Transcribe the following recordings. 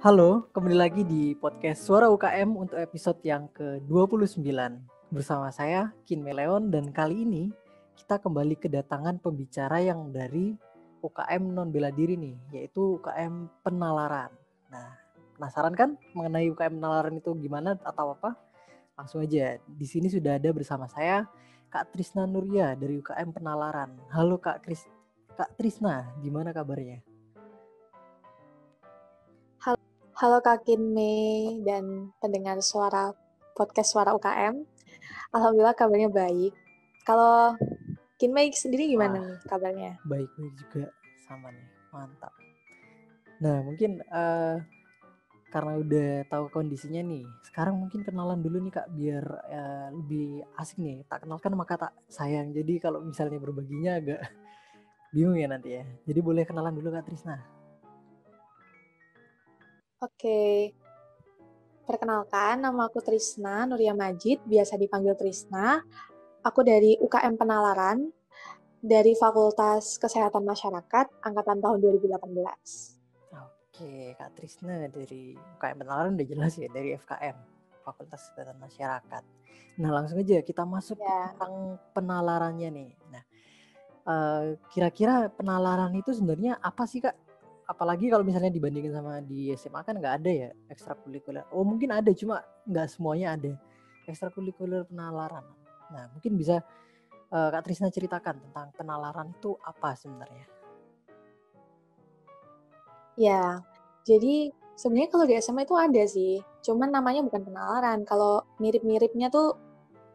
Halo, kembali lagi di podcast Suara UKM untuk episode yang ke-29. Bersama saya, Kin Meleon, dan kali ini kita kembali kedatangan pembicara yang dari UKM non bela diri nih, yaitu UKM Penalaran. Nah, penasaran kan mengenai UKM Penalaran itu gimana atau apa? Langsung aja, di sini sudah ada bersama saya Kak Trisna Nuria dari UKM Penalaran. Halo Kak Trisna, gimana kabarnya? Halo Kak Kinme dan pendengar podcast Suara UKM. Alhamdulillah kabarnya baik. Kalau Kinme sendiri gimana Wah, nih kabarnya? baik-baik juga sama nih, mantap. Nah mungkin karena udah tahu kondisinya nih, sekarang mungkin kenalan dulu nih Kak, biar lebih asik nih. Tak kenalkan maka tak sayang, jadi kalau misalnya berbaginya agak bingung ya nanti ya. Jadi boleh kenalan dulu Kak Trisna. Oke, perkenalkan nama aku Trisna Nuria Majid, biasa dipanggil Trisna. Aku dari UKM Penalaran, dari Fakultas Kesehatan Masyarakat, angkatan tahun 2018. Oke, Kak Trisna dari UKM Penalaran udah jelas ya, dari FKM, Fakultas Kesehatan Masyarakat. Nah langsung aja kita masuk ke Ya, tentang penalarannya nih. Nah kira-kira penalaran itu sebenarnya apa sih Kak? Apalagi kalau misalnya dibandingin sama di SMA kan nggak ada ya ekstrakurikuler. Oh mungkin ada, cuma nggak semuanya ada ekstrakurikuler penalaran. Nah mungkin bisa Kak Trisna ceritakan tentang penalaran itu apa sebenarnya? ya. Jadi sebenarnya kalau di SMA itu ada sih, cuman namanya bukan penalaran. Kalau mirip-miripnya tuh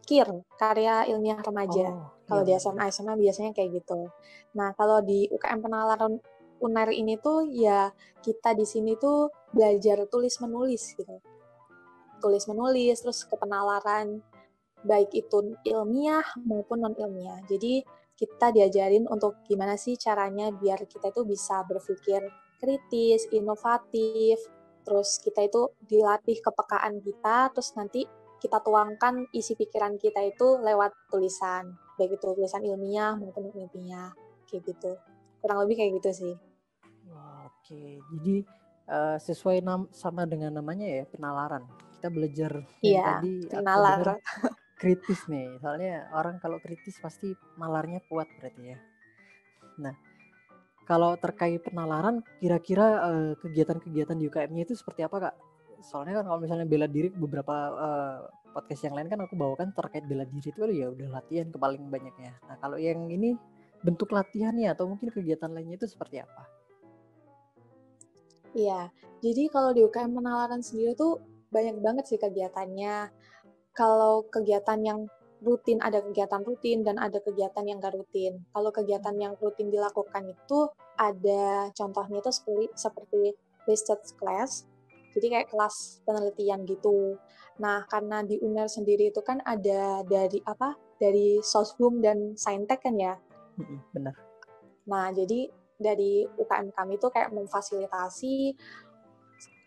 KIR, karya ilmiah remaja. Oh Kalau iya di benar-benar. SMA biasanya kayak gitu. Nah, kalau di UKM Penalaran UNER ini tuh ya kita di sini tuh belajar tulis menulis gitu. Tulis menulis, terus kepenalaran baik itu ilmiah maupun non ilmiah. Jadi kita diajarin untuk gimana sih caranya biar kita itu bisa berpikir kritis, inovatif, terus kita itu dilatih kepekaan kita, terus nanti kita tuangkan isi pikiran kita itu lewat tulisan, baik itu tulisan ilmiah maupun non ilmiah, kayak gitu. Kurang lebih kayak gitu sih. Wah, oke, jadi sesuai sama dengan namanya ya penalaran. Kita belajar yang Iya, tadi aku penalar. dengar kritis nih. Soalnya orang kalau kritis pasti nalarnya kuat berarti ya. Nah, kalau terkait penalaran, kira-kira kegiatan-kegiatan di UKM-nya itu seperti apa, Kak? Soalnya kan kalau misalnya bela diri beberapa podcast yang lain kan aku bawakan terkait bela diri itu ya udah latihan ke paling banyaknya. Nah, kalau yang ini bentuk latihannya atau mungkin kegiatan lainnya itu seperti apa? Iya, jadi kalau di UKM Penalaran sendiri tuh banyak banget sih kegiatannya. Kalau kegiatan yang rutin, ada kegiatan rutin dan ada kegiatan yang gak rutin. Kalau kegiatan yang rutin dilakukan itu ada contohnya itu seperti research class, jadi kayak kelas penelitian gitu. Nah, karena di UNER sendiri itu kan ada dari Soshum dan Saintek kan ya. Benar. Nah, jadi dari UKM kami itu kayak memfasilitasi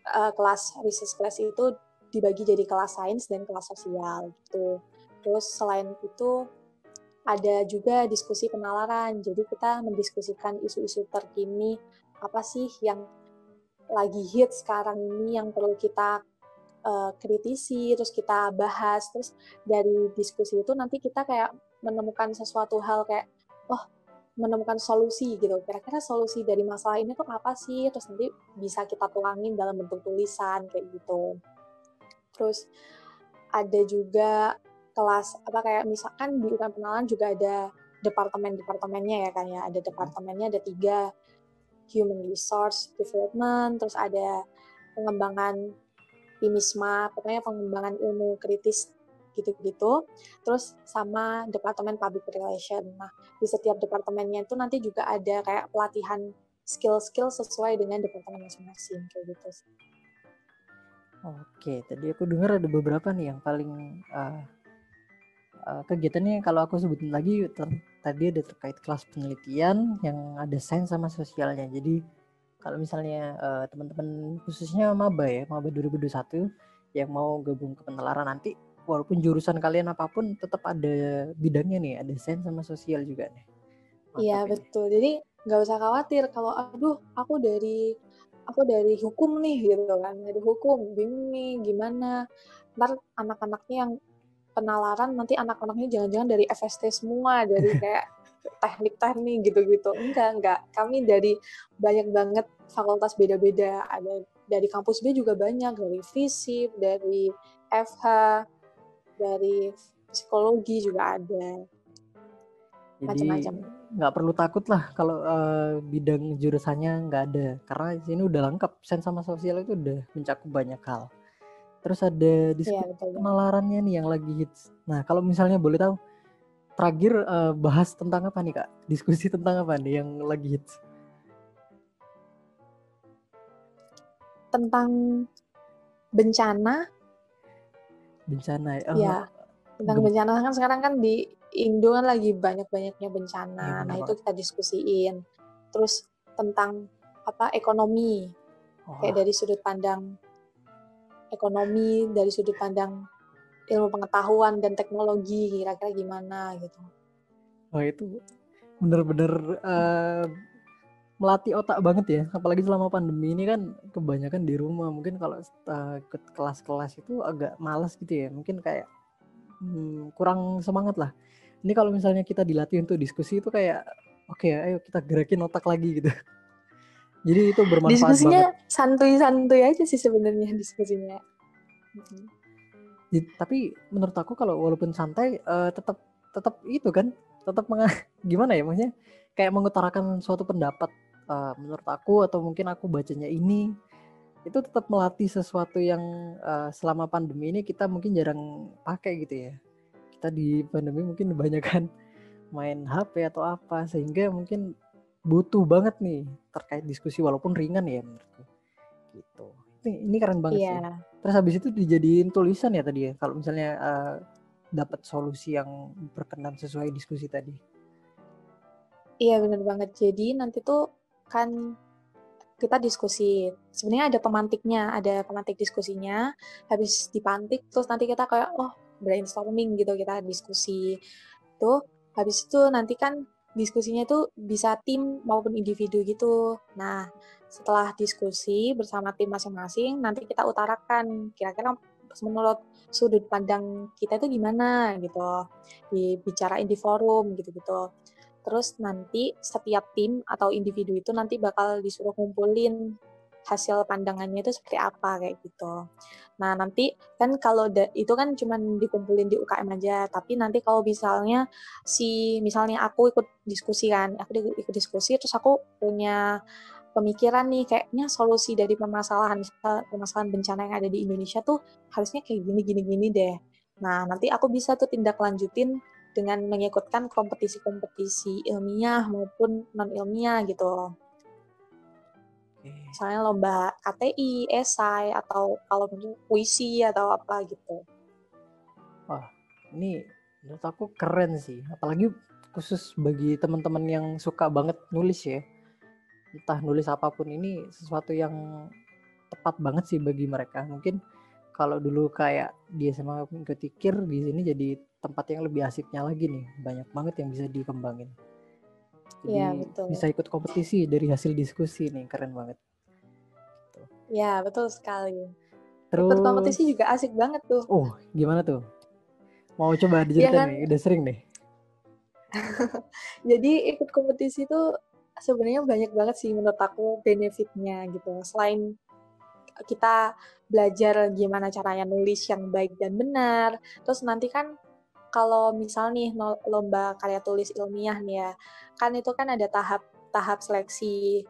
kelas research class itu dibagi jadi kelas sains dan kelas sosial gitu. Terus selain itu ada juga diskusi penalaran. Jadi kita mendiskusikan isu-isu terkini apa sih yang lagi hit sekarang ini yang perlu kita kritisi, terus kita bahas, terus dari diskusi itu nanti kita kayak menemukan sesuatu hal kayak, oh menemukan solusi gitu. Kira-kira solusi dari masalah ini tuh apa sih? Terus nanti bisa kita tuangin dalam bentuk tulisan kayak gitu. Terus ada juga kelas kayak misalkan di UKM Penalaran juga ada departemennya ya kan ya. Ada departemennya ada 3, Human Resource Development, terus ada pengembangan PIMISMA, pokoknya pengembangan ilmu kritis gitu-gitu. Terus sama Departemen Public Relation. Nah, di setiap departemennya itu nanti juga ada kayak pelatihan skill-skill sesuai dengan departemen masing-masing kayak gitu sih. Oke, tadi aku dengar ada beberapa nih yang paling kegiatannya kalau aku sebutin lagi tadi ada terkait kelas penelitian yang ada sains sama sosialnya. Jadi kalau misalnya teman-teman khususnya maba ya, maba 2021 yang mau gabung ke penalaran nanti, walaupun jurusan kalian apapun tetap ada bidangnya nih, ada sains sama sosial juga nih. Iya, Mantap ini. betul. Jadi nggak usah khawatir kalau aduh aku dari hukum nih gitu kan, dari hukum bingung nih gimana, ntar anak-anaknya yang penalaran nanti anak-anaknya jangan-jangan dari FST semua, dari kayak teknik-teknik gitu-gitu. Enggak. Kami dari banyak banget fakultas beda-beda. Ada dari kampus B juga banyak, dari FISIP, dari FH, dari psikologi juga ada. Jadi Macam-macam. nggak perlu takut lah kalau bidang jurusannya nggak ada, karena di sini udah lengkap. Sains sama sosial itu udah mencakup banyak hal. Terus ada Iya, diskusi betul banget. penalarannya nih yang lagi hits. Nah, kalau misalnya boleh tahu, terakhir bahas tentang apa nih Kak? Diskusi tentang apa nih yang lagi hits? Tentang bencana, Bencana ya? ya, tentang bencana kan sekarang kan di Indo kan lagi banyak-banyaknya Iya bencana. benar Nah, itu banget. kita diskusiin. Terus tentang ekonomi, kayak Wah, dari sudut pandang ekonomi, dari sudut pandang ilmu pengetahuan dan teknologi, kira-kira gimana gitu. wah itu bener-bener melatih otak banget ya. Apalagi selama pandemi ini kan kebanyakan di rumah. Mungkin kalau ikut kelas-kelas itu agak malas gitu ya. Mungkin kayak kurang semangat lah. Ini kalau misalnya kita dilatih untuk diskusi itu kayak oke, ayo kita gerakin otak lagi gitu. Jadi itu bermanfaat banget. Diskusinya santuy-santuy aja sih sebenarnya diskusinya. Tapi menurut aku kalau walaupun santai tetap tetap itu kan, tetap gimana ya, maksudnya kayak mengutarakan suatu pendapat menurut aku, atau mungkin aku bacanya ini, itu tetap melatih sesuatu yang selama pandemi ini kita mungkin jarang pakai gitu ya. Kita di pandemi mungkin kebanyakan main HP atau apa, sehingga mungkin butuh banget nih terkait diskusi walaupun ringan ya menurutku gitu. Ini keren banget sih. Iya, Terus habis itu dijadiin tulisan ya tadi ya, kalau misalnya dapat solusi yang berkenan sesuai diskusi tadi. iya benar banget. Jadi nanti tuh kan kita diskusi. Sebenarnya ada pemantik diskusinya. Habis dipantik, terus nanti kita kayak, oh brainstorming gitu, kita diskusi. Tuh, habis itu nanti kan diskusinya itu bisa tim maupun individu gitu. Nah, setelah diskusi bersama tim masing-masing, nanti kita utarakan kira-kira menurut sudut pandang kita itu gimana gitu, dibicarain di forum gitu-gitu. Terus nanti setiap tim atau individu itu nanti bakal disuruh ngumpulin hasil pandangannya itu seperti apa kayak gitu. Nah, nanti kan kalau itu kan cuma dikumpulin di UKM aja, tapi nanti kalau misalnya aku ikut diskusi kan, aku ikut diskusi terus aku punya pemikiran nih kayaknya solusi dari permasalahan bencana yang ada di Indonesia tuh harusnya kayak gini gini gini deh. Nah, nanti aku bisa tuh tindak lanjutin dengan mengikutkan kompetisi-kompetisi ilmiah maupun non ilmiah gitu. Misalnya lomba KTI, esai, atau kalau puisi atau apa gitu. Wah, ini menurut aku keren sih, apalagi khusus bagi teman-teman yang suka banget nulis ya, entah nulis apapun, ini sesuatu yang tepat banget sih bagi mereka. Mungkin kalau dulu kayak di SMA ikut tikir, di sini jadi tempat yang lebih asiknya lagi nih, banyak banget yang bisa dikembangin. Iya, Jadi betul. bisa ikut kompetisi dari hasil diskusi nih, keren banget. Tuh. Ya, betul sekali. Ikut Terus, kompetisi juga asik banget tuh. oh gimana tuh? Mau coba Ya diceritain kan, nih, udah sering nih. jadi ikut kompetisi tuh sebenarnya banyak banget sih menurut aku benefitnya gitu. Selain kita belajar gimana caranya nulis yang baik dan benar, terus nanti kan kalau misal nih lomba karya tulis ilmiah nih ya, kan itu kan ada tahap seleksi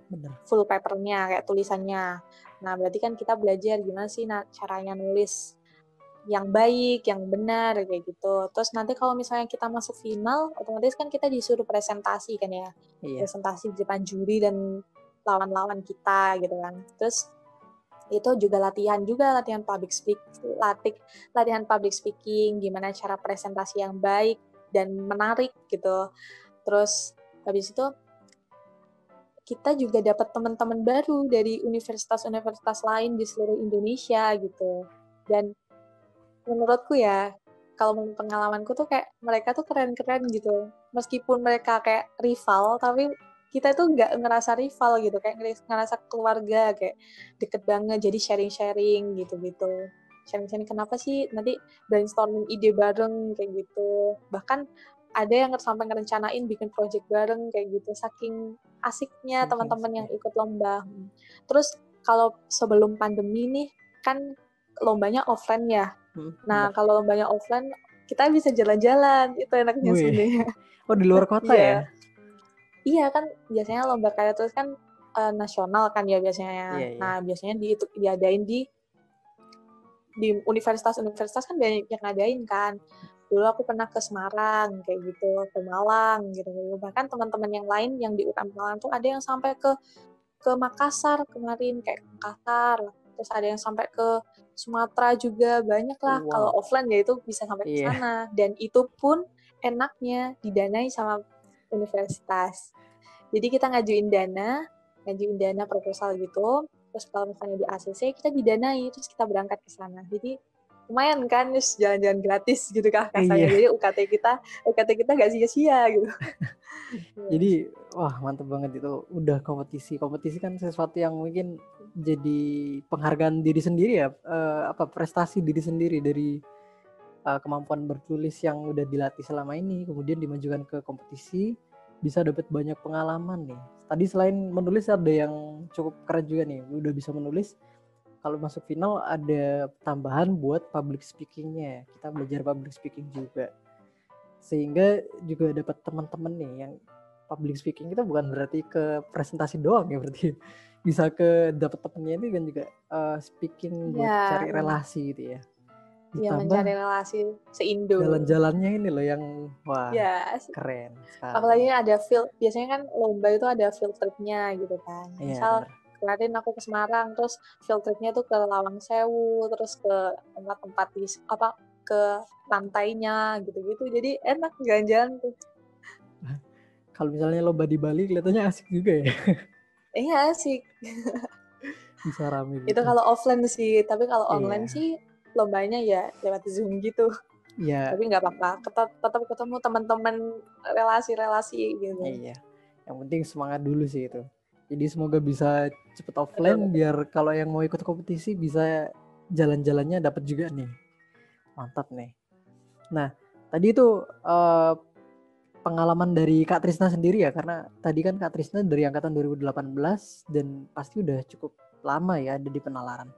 Bener. full papernya kayak tulisannya. Nah, berarti kan kita belajar gimana sih caranya nulis yang baik, yang benar kayak gitu. Terus nanti kalau misalnya kita masuk final, otomatis kan kita disuruh presentasi kan ya. Iya. Presentasi di depan juri dan lawan-lawan kita gitu kan. Terus itu juga latihan public speaking, gimana cara presentasi yang baik dan menarik gitu. Terus habis itu kita juga dapat teman-teman baru dari universitas-universitas lain di seluruh Indonesia gitu. Dan menurutku ya, kalau menurut pengalamanku tuh kayak mereka tuh keren-keren gitu. Meskipun mereka kayak rival, tapi kita tuh nggak ngerasa rival gitu, kayak ngerasa keluarga, kayak deket banget, jadi sharing-sharing gitu-gitu. Sharing-sharing kenapa sih, nanti brainstorming ide bareng kayak gitu. Bahkan ada yang sampai ngerencanain bikin project bareng kayak gitu, saking asiknya teman-teman yang ikut lomba. Terus kalau sebelum pandemi nih kan lombanya offline ya. Nah, kalau lombanya offline kita bisa jalan-jalan, itu enaknya sebenarnya. Oh, di luar kota ya? Iya kan biasanya lomba karya tulis kan nasional kan ya biasanya. Iya. Nah, biasanya diadain di universitas-universitas kan banyak yang ngadain kan. Dulu aku pernah ke Semarang kayak gitu, ke Malang gitu. Bahkan teman-teman yang lain yang di UKM Malang tuh ada yang sampai ke Makassar kemarin, kayak Makassar. Terus ada yang sampai ke Sumatera juga, banyak lah. Wow. Kalau offline ya itu bisa sampai ke sana. Dan itu pun enaknya didanai sama universitas. Jadi kita ngajuin dana proposal gitu. Terus kalau misalnya di ACC kita didanai, terus kita berangkat ke sana. Jadi lumayan kan, terus jalan-jalan gratis gitu kan kasarnya. Jadi UKT kita nggak sia-sia gitu. Jadi wah mantep banget itu, udah kompetisi kan sesuatu yang mungkin jadi penghargaan diri sendiri ya, prestasi diri sendiri dari kemampuan bertulis yang udah dilatih selama ini, kemudian dimajukan ke kompetisi, bisa dapat banyak pengalaman nih. Tadi selain menulis ada yang cukup keren juga nih, udah bisa menulis. Kalau masuk final ada tambahan buat public speakingnya, kita belajar public speaking juga, sehingga juga dapat teman-teman nih yang public speaking itu bukan berarti ke presentasi doang ya, berarti bisa ke dapat temennya itu kan juga speaking buat cari relasi gitu ya. Ditambah mencari relasi seindo. Jalan-jalannya ini loh yang wah keren sekali. Apalagi ada biasanya kan lomba itu ada field tripnya gitu kan. Misal kemarin aku ke Semarang, terus field tripnya tuh ke Lawang Sewu, terus ke tempat-tempat ke pantainya gitu-gitu. Jadi enak jalan-jalan tuh. Kalau misalnya lomba di Bali kelihatannya asik juga ya. Iya asik. Bisa rame gitu. Itu kalau offline sih, tapi kalau online sih lombanya ya lewat Zoom gitu. Iya. Tapi nggak apa-apa, tetap ketemu teman-teman, relasi-relasi gitu. Iya. Yang penting semangat dulu sih itu. Jadi semoga bisa cepet offline biar kalau yang mau ikut kompetisi bisa jalan-jalannya dapat juga nih. Mantap nih. Nah, tadi itu pengalaman dari Kak Trisna sendiri ya, karena tadi kan Kak Trisna dari angkatan 2018 dan pasti udah cukup lama ya ada di Penalaran.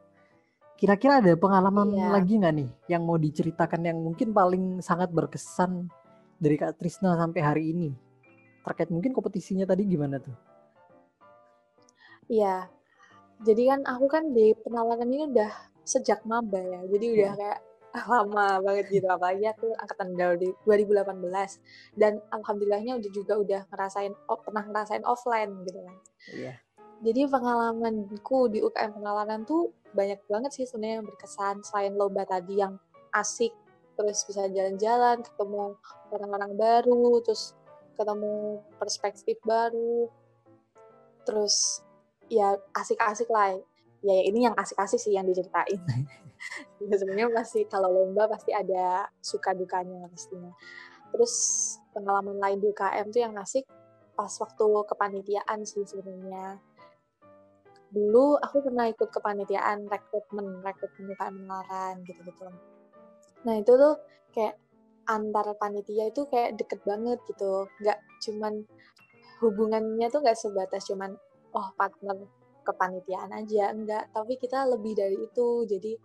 Kira-kira ada pengalaman lagi nggak nih yang mau diceritakan yang mungkin paling sangat berkesan dari Kak Trisna sampai hari ini? Terkait mungkin kompetisinya tadi gimana tuh? Iya, jadi kan aku kan di Penalaran ini udah sejak maba ya, jadi udah kayak lama banget gitu, apalagi aku angkatan 2018 dan alhamdulillahnya udah pernah ngerasain offline gitu kan. Iya. Jadi pengalamanku di UKM Penalaran tuh banyak banget sih sebenarnya yang berkesan, selain lomba tadi yang asik, terus bisa jalan-jalan, ketemu orang-orang baru, terus ketemu perspektif baru, terus ya asik-asik lah. Ya ini yang asik-asik sih yang diceritain. Ya, sebenarnya pasti kalau lomba pasti ada suka dukanya pastinya. Terus pengalaman lain di UKM tuh yang asik pas waktu kepanitiaan sih sebenarnya. Dulu aku pernah ikut kepanitiaan rekrutmen UKM Penalaran gitu-gitu. Nah itu tuh kayak antar panitia itu kayak deket banget gitu. Nggak cuman hubungannya tuh nggak sebatas cuman partner kepanitiaan aja, enggak, tapi kita lebih dari itu. Jadi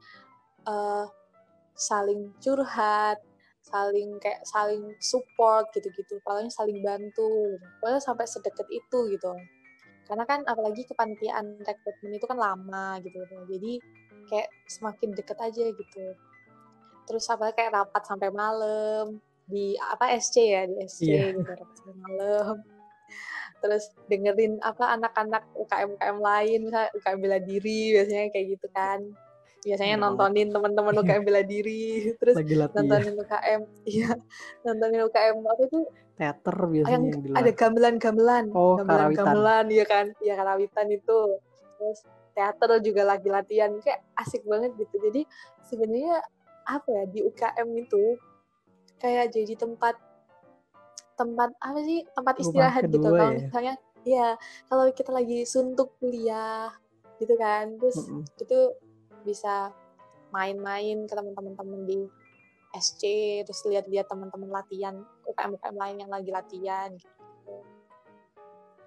saling curhat, saling support gitu-gitu, pokoknya saling bantu, pokoknya sampai sedekat itu gitu. Karena kan apalagi kepanitiaan rekrutmen itu kan lama gitu, jadi kayak semakin deket aja gitu. Terus apalagi kayak rapat sampai malam di SC ya, di SC gitu, rapat sampai malam. Terus dengerin anak-anak UKM lain, misalnya UKM bela diri biasanya kayak gitu kan. Biasanya nontonin teman-teman UKM bela diri, terus nontonin UKM apa itu? Teater biasanya yang ada gamelan-gamelan. Gamelan ya kan, ya karawitan itu. Terus teater juga lagi latihan, kayak asik banget gitu. Jadi sebenarnya di UKM itu kayak jadi tempat istirahat gitu. Kalau misalnya Iya, kalau kita lagi suntuk kuliah gitu kan, terus itu bisa main-main ke teman-teman di SC, terus lihat-lihat teman-teman latihan, UKM-UKM lain yang lagi latihan gitu.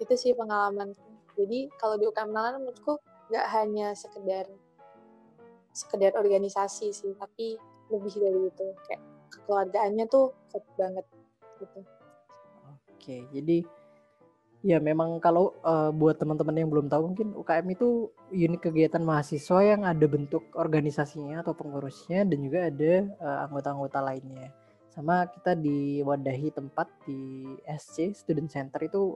Itu sih pengalamanku. Jadi kalau di UKM penalaran menurutku nggak hanya sekedar organisasi sih, tapi lebih dari itu. Kayak kekeluargaannya tuh kuat banget gitu. Oke, jadi ya memang kalau buat teman-teman yang belum tahu, mungkin UKM itu unit kegiatan mahasiswa yang ada bentuk organisasinya atau pengurusnya dan juga ada anggota-anggota lainnya. Sama kita diwadahi tempat di SC Student Center itu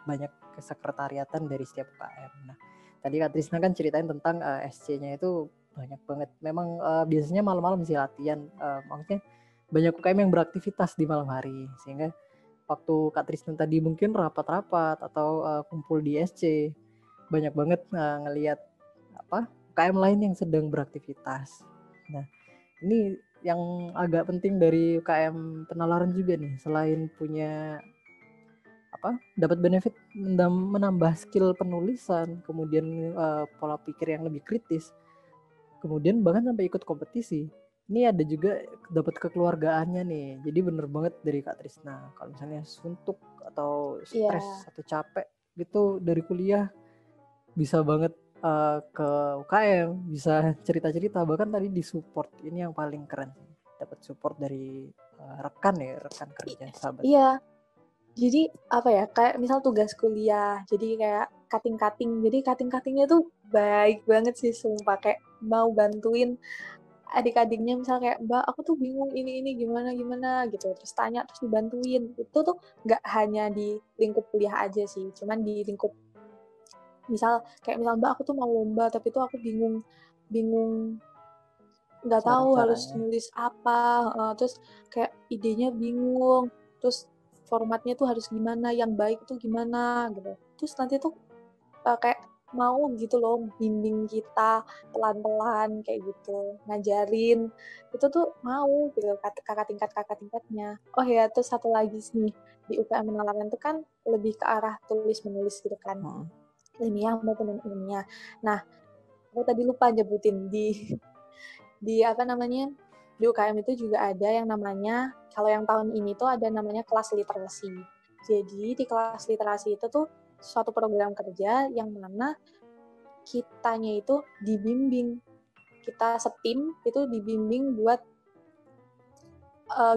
banyak kesekretariatan dari setiap UKM. Nah, tadi Kak Trisna kan ceritain tentang SC-nya itu banyak banget. Memang biasanya malam-malam sih latihan. Maksudnya banyak UKM yang beraktivitas di malam hari, sehingga waktu Kak Tristan tadi mungkin rapat-rapat atau kumpul di SC, banyak banget ngelihat UKM lain yang sedang beraktivitas. Nah, ini yang agak penting dari UKM penalaran juga nih, selain punya dapat benefit menambah skill penulisan, kemudian pola pikir yang lebih kritis, kemudian bahkan sampai ikut kompetisi. Ini ada juga dapat kekeluargaannya nih. Jadi bener banget dari Kak Trisna. Kalau misalnya suntuk atau stres atau capek gitu dari kuliah, bisa banget ke UKM, bisa cerita-cerita. Bahkan tadi di support. Ini yang paling keren. Dapat support dari rekan kerja, sahabat. Iya. Jadi apa ya, kayak misal tugas kuliah, jadi kayak cutting-cutting. Jadi cutting-cuttingnya tuh baik banget sih, sumpah. Kayak mau bantuin adik-adiknya, misal kayak, Mbak, aku tuh bingung ini gimana gitu. Terus tanya, terus dibantuin. Itu tuh nggak hanya di lingkup kuliah aja sih, cuman di lingkup misal Mbak, aku tuh mau lomba, tapi tuh aku bingung nggak tahu harus nulis apa, terus kayak idenya bingung, terus formatnya tuh harus gimana, yang baik tuh gimana gitu. Terus nanti tuh kayak mau gitu loh bimbing kita pelan-pelan kayak gitu, ngajarin. Itu tuh mau gitu kakak tingkatnya. Oh ya, terus satu lagi nih, di UKM Penalaran itu kan lebih ke arah tulis menulis gitu kan. Ilmiah maupun ilmiah. Nah, aku tadi lupa nyebutin di apa namanya, di UKM itu juga ada yang namanya, kalau yang tahun ini tuh ada namanya kelas literasi. Jadi di kelas literasi itu tuh suatu program kerja yang mana kitanya itu dibimbing, kita setim itu dibimbing buat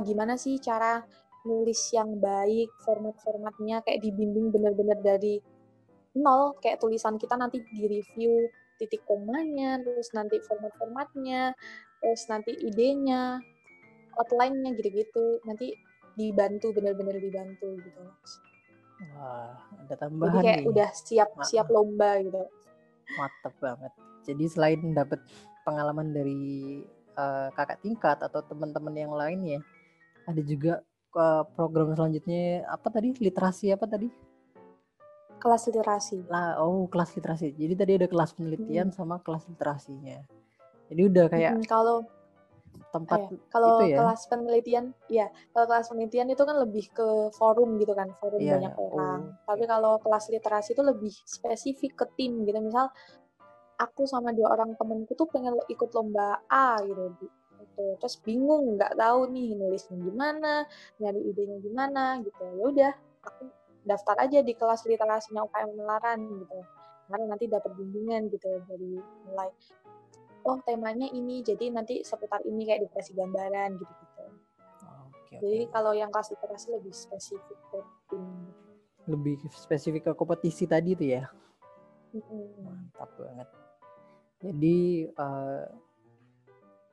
gimana sih cara nulis yang baik, format-formatnya kayak dibimbing benar-benar dari nol, kayak tulisan kita nanti di-review titik komanya, terus nanti format-formatnya, terus nanti idenya, outline-nya gitu-gitu, nanti dibantu, benar-benar dibantu gitu. Wah, ada Jadi tambahan kayak nih. udah siap lomba gitu. Mantap banget. Jadi selain dapat pengalaman dari kakak tingkat atau teman-teman yang lainnya, ada juga program selanjutnya apa tadi? Literasi apa tadi? Kelas literasi. Kelas literasi. Jadi tadi ada kelas penelitian sama kelas literasinya. Jadi udah kayak Kalau tempat itu kalau ya. kelas penelitian, kalau kelas penelitian itu kan lebih ke forum gitu kan, forum Iya. banyak orang. Tapi kalau kelas literasi itu lebih spesifik ke tim gitu. Misal aku sama 2 orang temenku tuh pengen ikut lomba A gitu. Terus bingung, nggak tahu nih nulisnya gimana, nyari idenya gimana gitu. Ya udah, aku daftar aja di kelas literasinya UKM Penalaran gitu. Karena nanti dapat bimbingan gitu dari mulai temanya ini, jadi nanti seputar ini kayak dikasih gambaran gitu-gitu. Jadi kalau yang kelas literasi lebih spesifik ke tim. Lebih spesifik ke kompetisi tadi tuh ya. Mantap banget. Jadi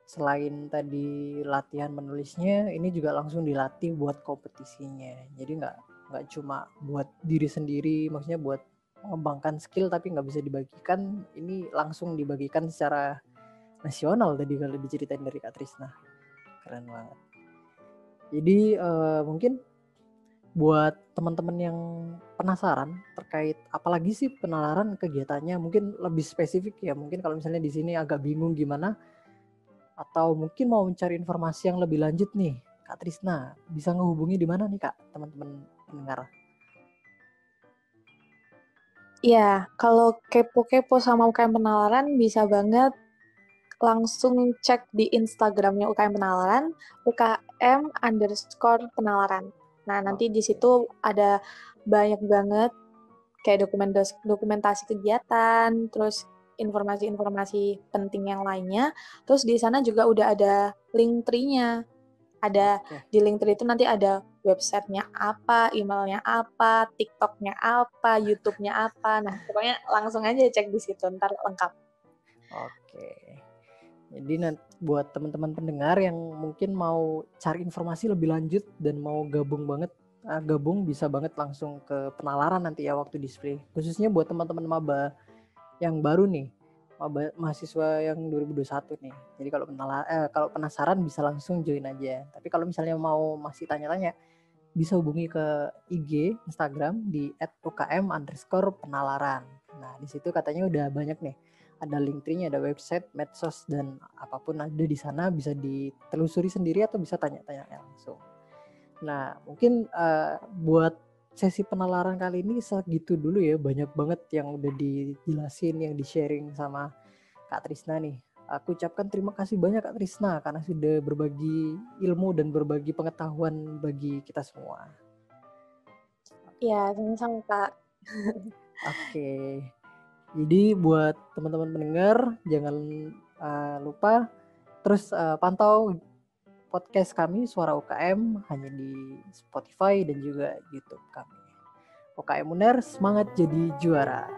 selain tadi latihan menulisnya, ini juga langsung dilatih buat kompetisinya. Jadi nggak cuma buat diri sendiri, maksudnya buat mengembangkan skill tapi nggak bisa dibagikan. Ini langsung dibagikan secara nasional tadi kalau diceritain dari Kak Trisna. Keren banget. Jadi mungkin buat teman-teman yang penasaran terkait apalagi sih penalaran kegiatannya, mungkin lebih spesifik ya. Mungkin kalau misalnya di sini agak bingung gimana, atau mungkin mau mencari informasi yang lebih lanjut nih, Kak Trisna bisa ngehubungi di mana nih Kak, teman-teman pendengar? Ya, kalau kepo-kepo sama UKM Penalaran bisa banget langsung cek di Instagramnya UKM Penalaran, UKM_penalaran. Nah, nanti di Oke. situ ada banyak banget kayak dokumentasi kegiatan, terus informasi-informasi penting yang lainnya. Terus di sana juga udah ada link tree-nya. Ada Oke. di link tree itu nanti ada websitenya apa, emailnya apa, TikToknya apa, YouTube-nya apa. Nah, pokoknya langsung aja cek di situ, ntar lengkap. Oke. Jadi nanti buat teman-teman pendengar yang mungkin mau cari informasi lebih lanjut dan mau gabung bisa banget langsung ke penalaran nanti ya waktu display. Khususnya buat teman-teman maba yang baru nih, mahasiswa yang 2021 nih. Jadi kalau penasaran bisa langsung join aja. Tapi kalau misalnya mau masih tanya-tanya, bisa hubungi ke IG Instagram di @ukm_penalaran. Nah, di situ katanya udah banyak nih. Ada link tree-nya, ada website, medsos, dan apapun ada di sana bisa ditelusuri sendiri atau bisa tanya-tanya langsung. Nah, mungkin buat sesi penalaran kali ini segitu dulu ya. Banyak banget yang udah dijelasin, yang di-sharing sama Kak Trisna nih. Aku ucapkan terima kasih banyak Kak Trisna karena sudah berbagi ilmu dan berbagi pengetahuan bagi kita semua. Ya, sama-sama Kak. Oke. Jadi buat teman-teman pendengar jangan lupa terus pantau podcast kami Suara UKM hanya di Spotify dan juga YouTube kami. UKM Uner, semangat jadi juara.